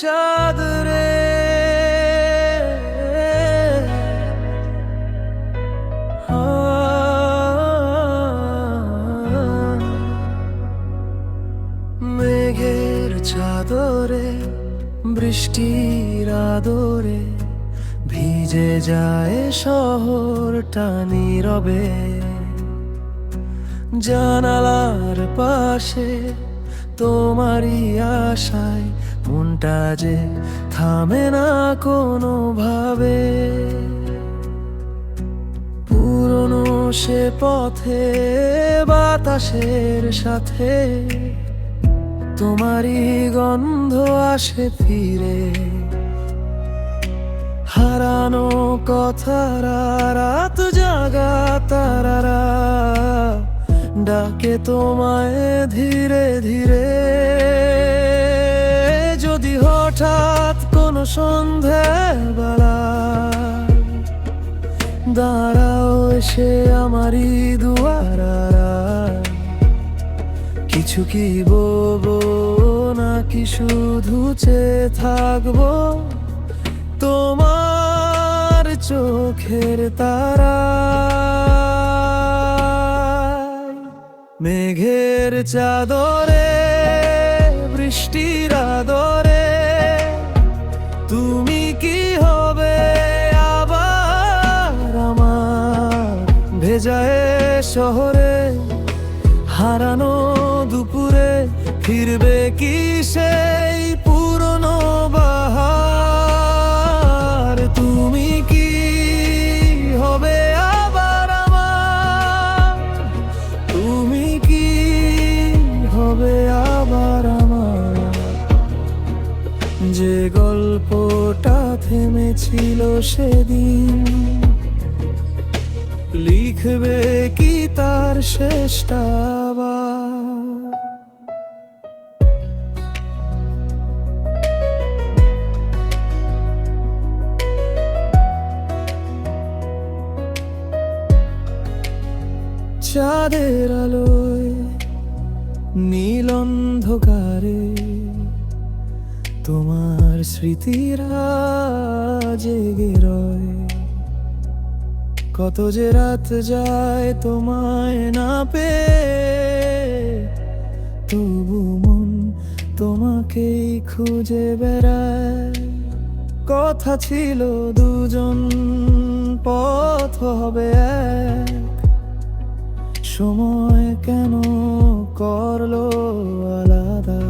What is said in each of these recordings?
চাঁদ রে, মেঘের চাদরে বৃষ্টির আদরে ভিজে যায় শহরটা নীরবে। জানালার পাশে তোমারই আশায় মনটা যে থামে না কোনোভাবে। পুরনো সে পথে বাতাসের সাথে তোমারই গন্ধ আসে ফিরে। হারানো কথারা রাত জাগা তারারা ডাকে তোমায় ধীরে ধীরে। যদি হঠাৎ কোনো সন্ধ্যাবেলা দাঁড়াও এসে আমারই দুয়ারা, কিছু কি বলবো নাকি শুধু চেয়ে থাকবো তোমার চোখের তারা। মেঘের চাদরে বৃষ্টির আদরে তুমি কি হবে আবার আমার ভেজায় শহরে। হারানো দুপুরে ফিরবে কি সেই পুরনো বাহার। তুমি কি হবে আবার আমার, তুমি কি হবে আবার আমার। যে গল্পটা থেমেছিল সেদিন লিখবে কি তার শেষটা আবার। চাঁদের আলোয় নীল অন্ধকারে তোমার স্মৃতিরা জেগে রয়। কত যে রাত যায় তোমায় না পেয়ে, তবু মন তোমাকেই খুঁজে বেড়ায়। কথা ছিল দুজন পথ হবে এক, সময় কেন করলো আলাদা।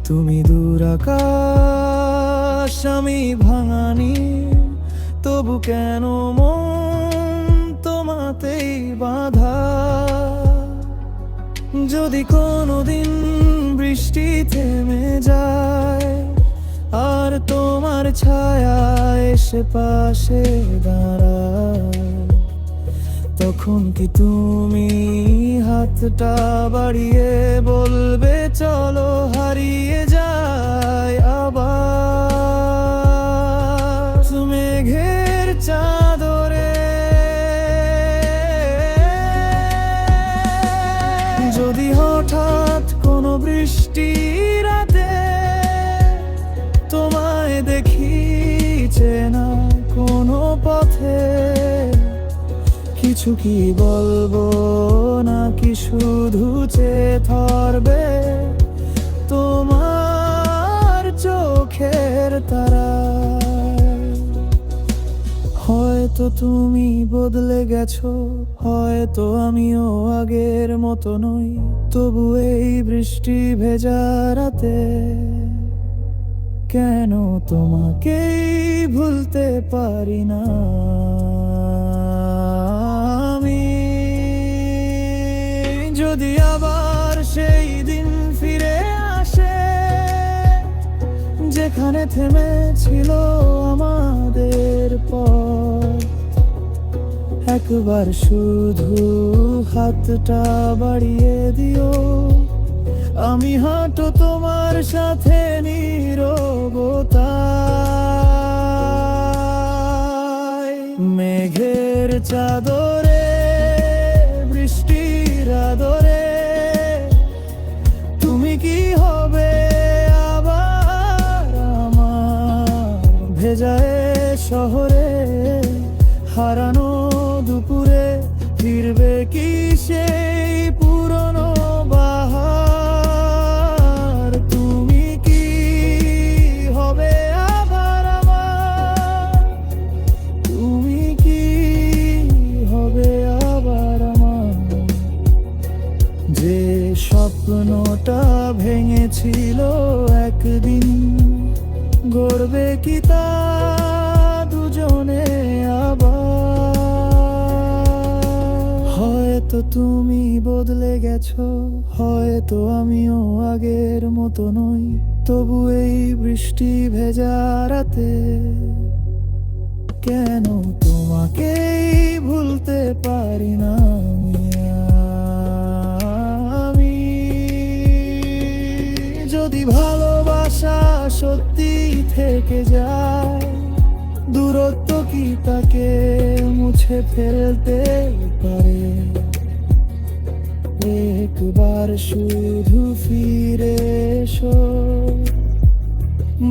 তুমি দূর আকাশ আমি ভাঙানি, তবু কেন মন তোমাতেই বাঁধা। যদি কোনোদিন বৃষ্টি থেমে যায় আর তোমার ছায়া এসে পাশে দাঁড়ায়, তখন কি তুমি হাতটা বাড়িয়ে বলবে চলো হারিয়ে যায় আবার। মেঘের চাদরে যদি হঠাৎ কোনো বৃষ্টি রাতে তোমায় দেখি চেনা কোনো পথে, কিছু কি বলবো নাকি শুধু চেয়ে থাকবে তোমার চোখের তারা। হয়তো তুমি বদলে গেছো, হয়তো আমিও আগের মতো নই, তবু এই বৃষ্টি ভেজা রাতে কেন তোমাকেই ভুলতে পারি না আমি। যদি আবার সেই দিন ফিরে আসে যেখানে থেমেছিল আমাদের পথ, একবার শুধু হাতটা বাড়িয়ে দিও, আমি হাঁটো তোমার সাথে নীরবতায়। মেঘের চাদরে বৃষ্টির আদরে তুমি কি হবে আবার ভেজায় শহরে হারানো দুপুরে ফিরবে কি সেই পুরনো বাহার? তুমি কি হবে আবার আমার? তুমি কি হবে আবার আমার? যে স্বপ্নটা ভেঙেছিল একদিন গড়বে কি তা দুজনে আবার? হয়তো তুমি বদলে গেছো, হয়তো আমিও আগের মতো নই, তবু এই বৃষ্টি ভেজা রাতে কেন তোমাকেই ভুলতে পারি না আমি? যদি ভালোবাসা সত্যি থেকে যায়, দূরত্ব কি তাকে মুছে ফেলতে পারে? একবার শুধু ফিরে এসো,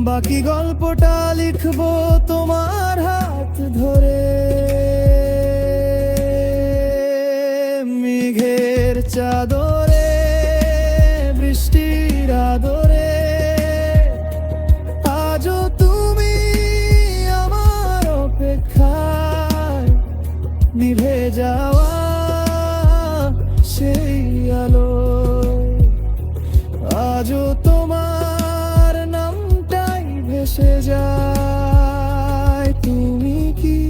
বাকি গল্পটা লিখবো তোমার হাত ধরে। মেঘের চাদরে বৃষ্টির আদরে আজও তুমি আমার অপেক্ষায়, নিভে যাওয়া সেই আলো আজও তোমার নামটাই ভেসে যায়। তুমি কি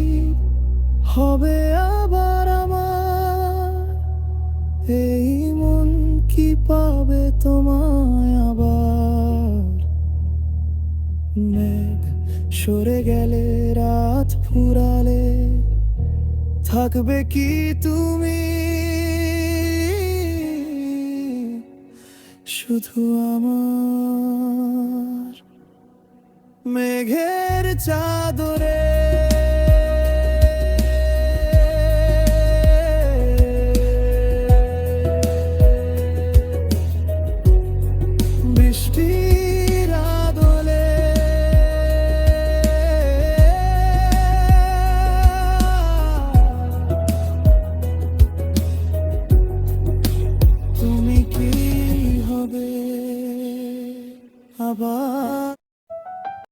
হবে আবার আমার? এই মন কি পাবে তোমায় আবার? মেঘ সরে গেলে রাত ফুরালে থাকবে কি তুমি শুধু আমার? মেঘের চাদরে